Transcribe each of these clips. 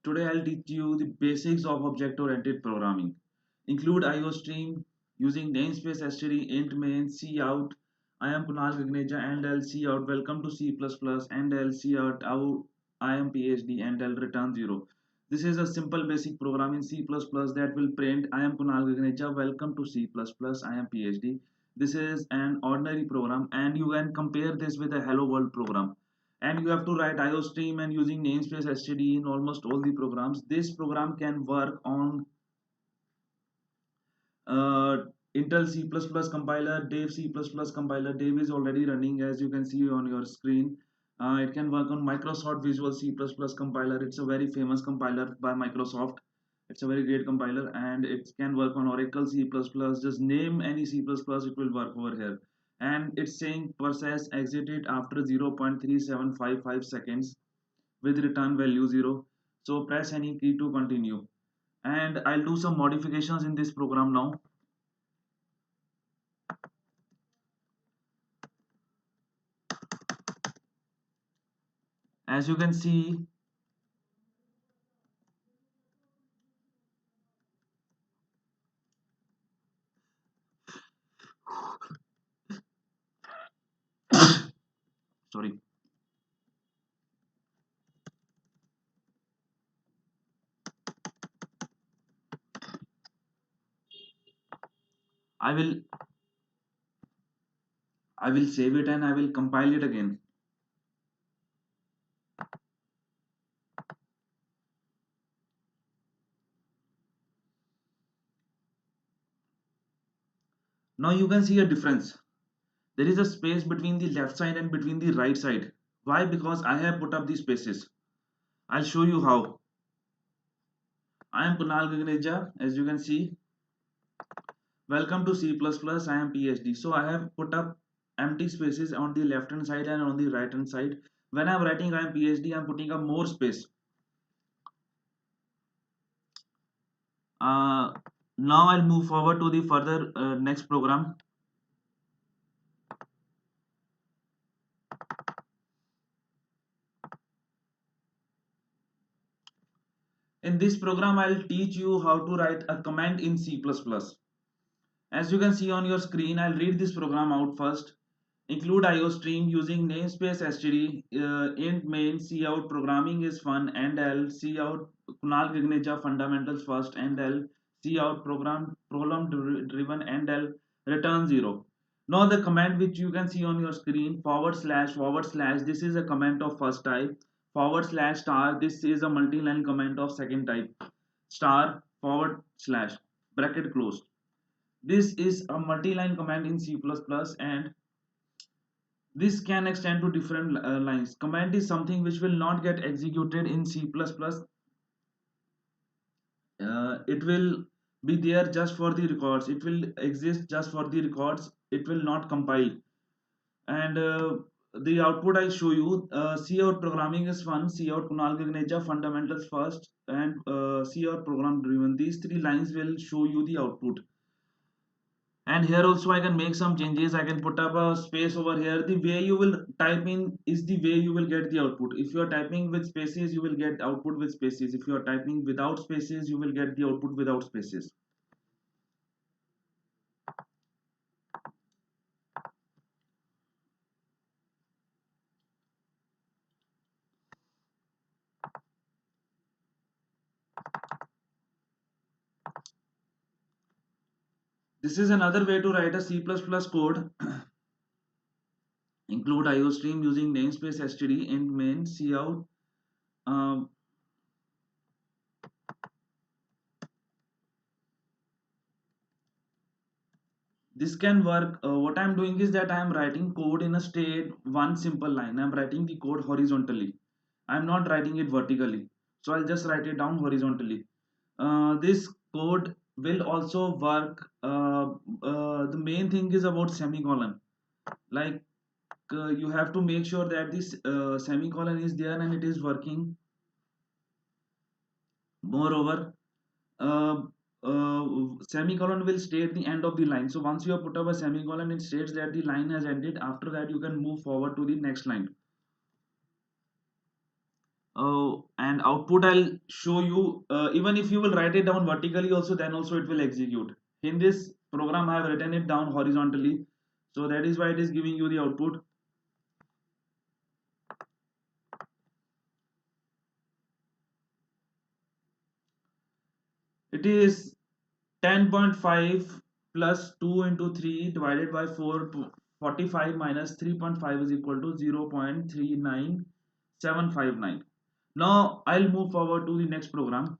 Today I'll teach you the basics of object-oriented programming. Include IOStream using namespace std int main cout. I am Kunal Gagneja and I'll cout. Welcome to C++ and I'll cout. I am PhD and I'll return 0. This is a simple basic program in C++ that will print I am Kunal Gagneja. Welcome to C++. I am PhD. This is an ordinary program and you can compare this with a hello world program, and you have to write IOStream and using namespace std in almost all the programs. This program can work on uh, Intel C++ compiler, Dave C++ compiler. Dave is already running as you can see on your screen. It can work on Microsoft Visual C++ compiler. It's a very famous compiler by Microsoft. It's a very great compiler, and it can work on Oracle C++. Just name any C++, it will work over here. And it's saying process exited after 0.3755 seconds with return value 0. So press any key to continue. And I'll do some modifications in this program now. As you can see, sorry, I will I will save it and I will compile it again. Now you can see a difference. There is a space between the left side and between the right side. Why? Because I have put up the spaces. I'll show you how. I am Kunal Gagneja, as you can see. Welcome to C++. I am PhD. So I have put up empty spaces on the left hand side and on the right hand side. When I'm writing I am PhD, I'm putting up more space. Uh, Now I'll move forward to the further next program. In this program, I'll teach you how to write a command in C++. As you can see on your screen, I'll read this program out first. Include IOStream using namespace std int main cout. Programming is fun and I'll cout. Kunal Gagneja fundamentals first and I'll cout. Program driven and I'll return 0. Now the command which you can see on your screen, // this is a command of first type. / star, this is a multi-line command of second type. Star / bracket closed. This is a multi-line command in C++, and this can extend to different lines. Command is something which will not get executed in C++. It will be there just for the records. It will exist just for the records. It will not compile. And the output I show you, cout. Programming is fun. Cout. Kunal Gagneja fundamentals first, and cout. Program driven. These three lines will show you the output. And here also I can make some changes. I can put up a space over here. The way you will type in is the way you will get the output. If you are typing with spaces, you will get output with spaces. If you are typing without spaces, you will get the output without spaces. This is another way to write a C++ code. Include IOStream using namespace std int main cout. um, this can work. What I'm doing is that I'm writing code in a state one simple line. I'm writing the code horizontally. I'm not writing it vertically. So I'll just write it down horizontally. This code will also work. The main thing is about semicolon. Like you have to make sure that this semicolon is there and it is working. Moreover, uh, semicolon will state the end of the line. So once you have put up a semicolon, it states that the line has ended. After that, you can move forward to the next line. and output I'll show you. Even if you will write it down vertically also, then also it will execute. In this program I have written it down horizontally, so that is why it is giving you the output. It is 10.5 plus 2 into 3 divided by 4 to 45 minus 3.5 is equal to 0.39759. Now I'll move forward to the next program.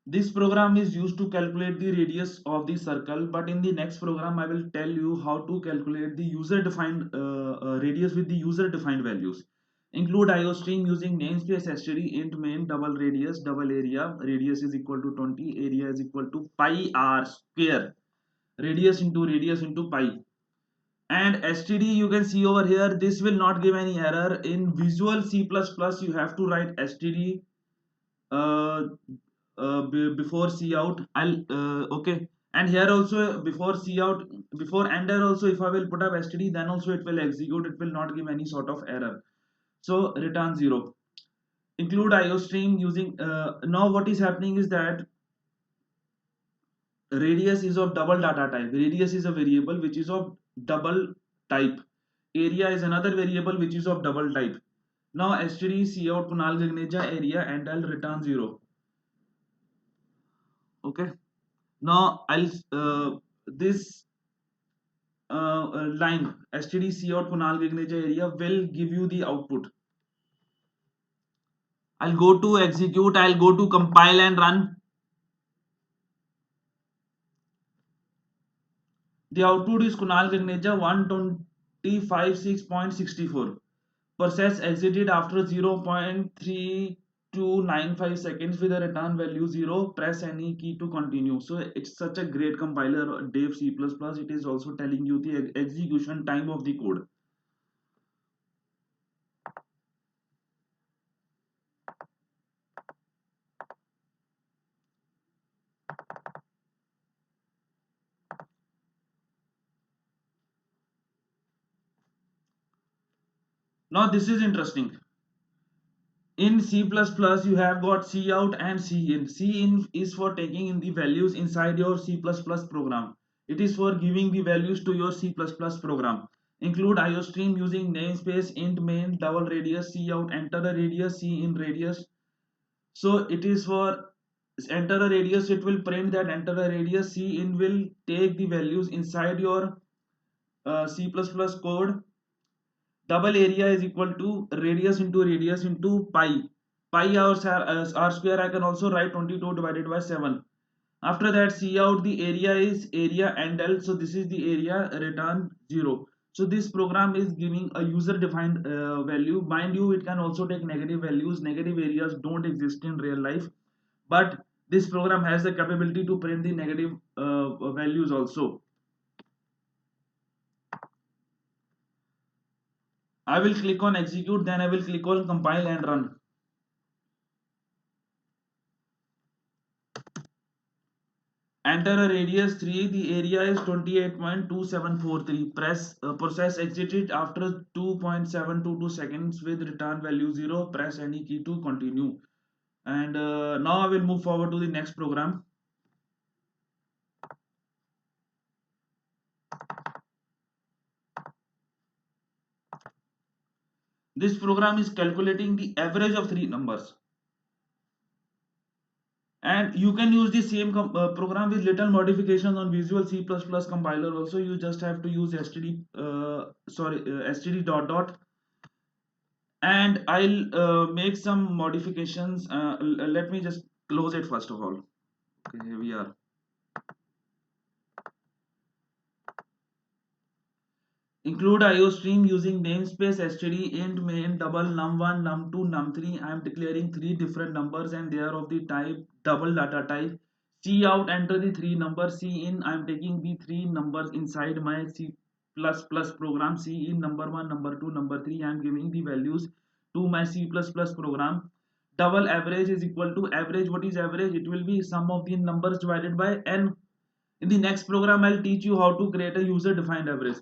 This program is used to calculate the radius of the circle, but in the next program I will tell you how to calculate the user defined radius with the user defined values. Include IOStream using namespace std int main double radius double area. Radius is equal to 20, area is equal to pi r square. Radius into pi. And std, you can see over here, this will not give any error. In Visual C++, you have to write std uh, before cout. I'll okay. And here also before cout, before enter also, if I will put up std, then also it will execute. It will not give any sort of error. So return 0. Include IOStream using now what is happening is that radius is of double data type. Radius is a variable which is of double type. Area is another variable which is of double type. Now std cout Kunal Gagneja area and I'll return 0. Okay. Now I'll this line std cout Kunal Gagneja area will give you the output. I'll go to execute. I'll go to compile and run. The output is Kunal Gagneja 125.6.64. Process exited after 0.3295 seconds with a return value 0. Press any key to continue. So it's such a great compiler, Dev C++. It is also telling you the execution time of the code. Now this is interesting. In C++, you have got cout and cin. Cin is for taking in the values inside your C++ program. It is for giving the values to your C++ program. Include IOStream using namespace int main double radius cout enter a radius cin radius. So it is for enter a radius, it will print that enter a radius. Cin will take the values inside your C++ code. Double area is equal to radius into pi. Pi r square I can also write 22 divided by 7. After that, see out the area is area and L. So this is the area, return 0. So this program is giving a user defined value. Mind you, it can also take negative values. Negative areas don't exist in real life, but this program has the capability to print the negative values also. I will click on execute, then I will click on compile and run. Enter a radius 3, the area is 28.2743. Press process exited after 2.722 seconds with return value 0. Press any key to continue. And now I will move forward to the next program. This program is calculating the average of three numbers. And you can use the same program with little modifications on Visual C++ compiler also. You just have to use std dot dot, and I'll make some modifications. Let me just close it first of all. Okay, here we are. Include IOStream using namespace std int main double num1 num2 num3. I am declaring three different numbers and they are of the type double data type. Cout enter the three numbers. Cin I am taking the three numbers inside my C++ program. Cin number 1, number 2, number 3. I am giving the values to my C++ program. Double average is equal to average. What is average? It will be sum of the numbers divided by n. In the next program, I'll teach you how to create a user-defined average.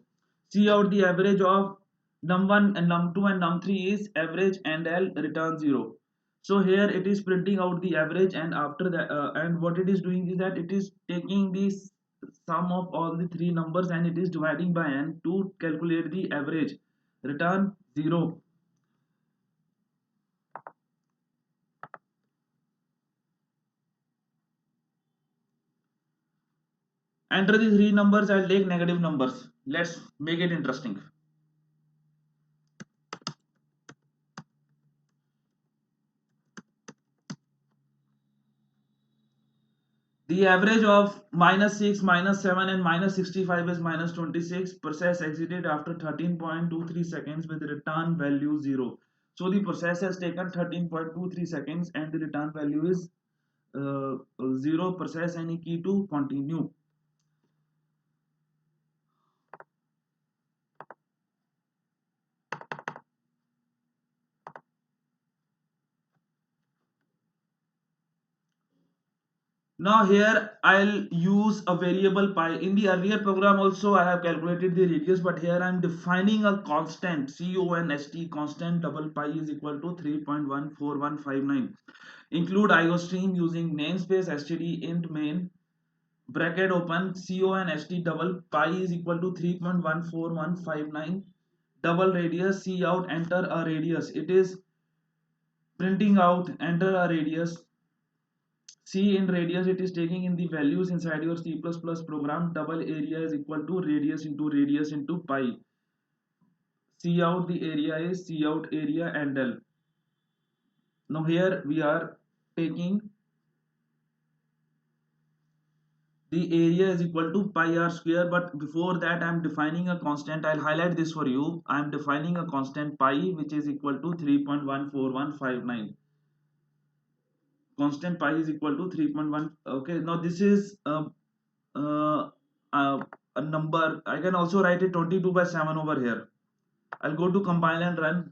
See out the average of num1 and num2 and num3 is average and L return 0. So here it is printing out the average, and after that, and what it is doing is that it is taking the sum of all the three numbers and it is dividing by n to calculate the average. Return 0. Enter the three numbers. I'll take negative numbers. Let's make it interesting. The average of -6, -7 and -65 is -26. Process exited after 13.23 seconds with return value 0. So the process has taken 13.23 seconds and the return value is 0. Process any key to continue. Now here I'll use a variable pi. In the earlier program also I have calculated the radius, but here I'm defining a constant const constant double pi is equal to 3.14159. Include IOStream using namespace std int main bracket open const double pi is equal to 3.14159 double radius cout enter a radius. It is printing out enter a radius. C in radius, it is taking in the values inside your C++ program. Double area is equal to radius into pi. C out the area is C out area and L. Now here we are taking the area is equal to pi r square, but before that I am defining a constant. I'll highlight this for you. I am defining a constant pi which is equal to 3.14159. Constant pi is equal to 3.1. Okay, now this is uh, a number. I can also write it 22 by 7 over here. I'll go to compile and run.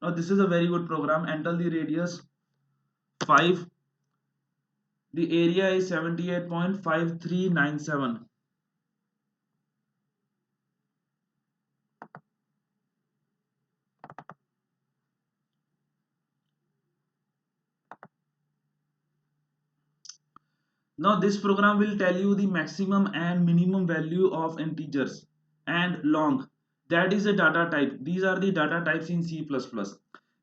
Now this is a very good program. Enter the radius 5. The area is 78.5397. Now this program will tell you the maximum and minimum value of integers and long. That is a data type. These are the data types in C++.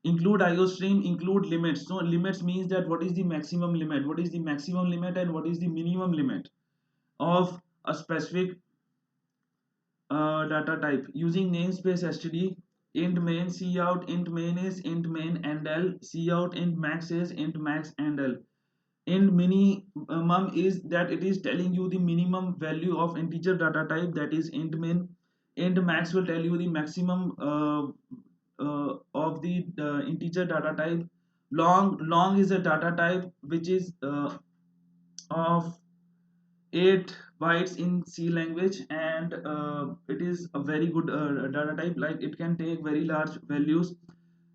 Include IOStream, include limits. So limits means that what is the maximum limit, what is the maximum limit and what is the minimum limit of a specific data type. Using namespace std int main cout int main is int main and l cout int max is int max and l. Int minimum is that it is telling you the minimum value of integer data type, that is int min. Int max will tell you the maximum of the integer data type. Long is a data type which is of 8 bytes in C language, and it is a very good data type, like it can take very large values.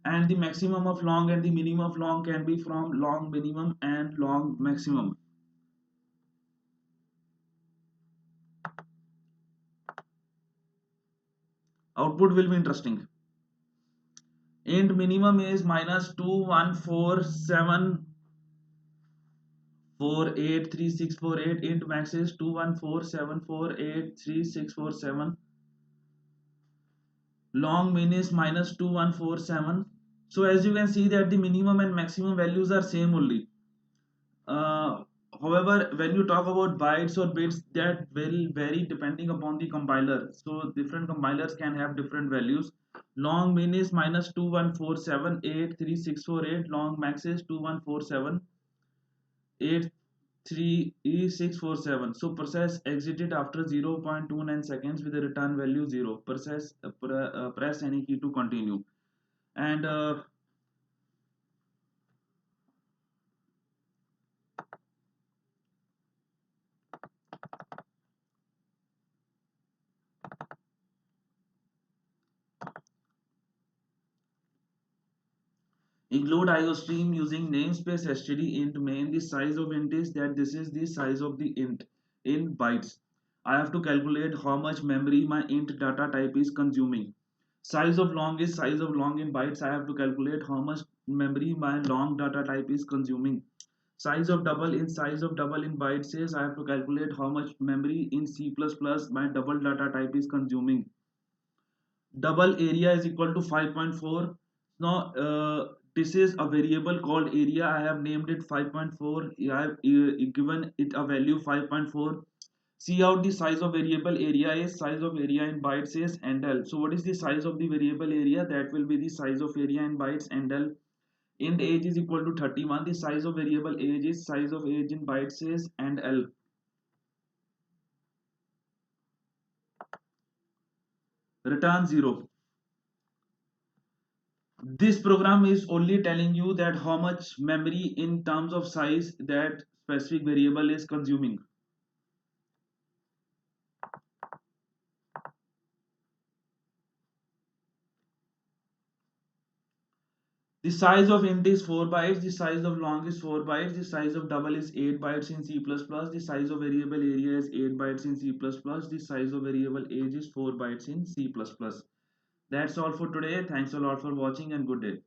And the maximum of long and the minimum of long can be from long minimum and long maximum. Output will be interesting. Int minimum is -214748364. Int max is 214748364. Long min is -2147. So as you can see that the minimum and maximum values are same only. uh, However, when you talk about bytes or bits, that will vary depending upon the compiler. So different compilers can have different values. Long min is -214783648. Long max is 214783647. So process exited after 0.29 seconds with a return value 0. Press any key to continue. And include IOStream using namespace std int main. The size of int is that this is the size of the int. in bytes. I have to calculate how much memory my int data type is consuming. Size of long is size of long in bytes. I have to calculate how much memory my long data type is consuming. Size of double in bytes says I have to calculate how much memory in C++ my double data type is consuming. Double area is equal to 5.4. Now this is a variable called area. I have named it 5.4. I have given it a value 5.4. See out the size of variable area is size of area in bytes is ndl. So what is the size of the variable area? That will be the size of area in bytes ndl. Int age is equal to 31. The size of variable age is size of age in bytes is ndl. Return 0. This program is only telling you that how much memory in terms of size that specific variable is consuming. The size of int is 4 bytes, the size of long is 4 bytes, the size of double is 8 bytes in C++, the size of variable area is 8 bytes in C++, the size of variable age is 4 bytes in C++. That's all for today. Thanks a lot for watching and good day.